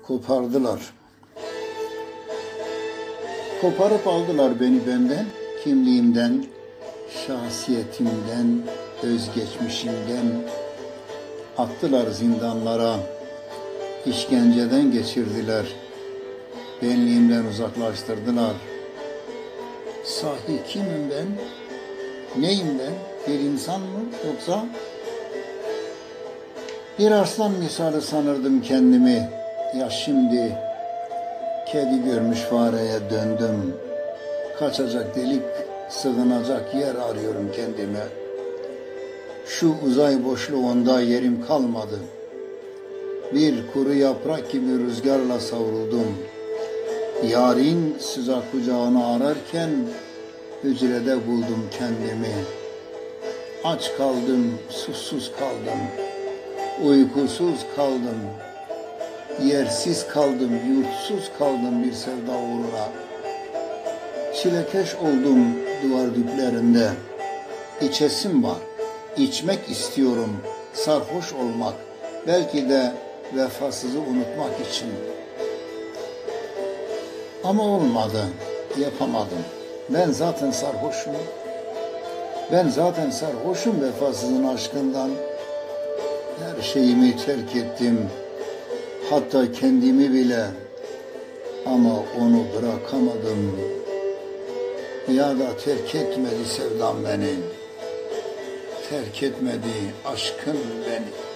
kopardılar. Koparıp aldılar beni benden, kimliğimden, şahsiyetimden, özgeçmişimden. Attılar zindanlara, işkenceden geçirdiler. Benliğimden uzaklaştırdılar. Sahi kimim ben? Neyim ben? Bir insan mı yoksa? Bir arslan misali sanırdım kendimi. Ya şimdi kedi görmüş fareye döndüm. Kaçacak delik, sığınacak yer arıyorum kendime. Şu uzay boşluğunda yerim kalmadı. Bir kuru yaprak gibi rüzgarla savruldum. Yarın sıcak kucağını ararken hücrede buldum kendimi. Aç kaldım, susuz kaldım, uykusuz kaldım, yersiz kaldım, yurtsuz kaldım bir sevda uğruna. Çilekeş oldum duvar diplerinde. İçesim var, içmek istiyorum, sarhoş olmak, belki de vefasızı unutmak için. Ama olmadı, yapamadım. Ben zaten sarhoşum. Ben zaten sarhoşum vefasızın aşkından. Her şeyimi terk ettim. Hatta kendimi bile. Ama onu bırakamadım. Ya da terk etmedi sevdam beni. Terk etmedi aşkın beni.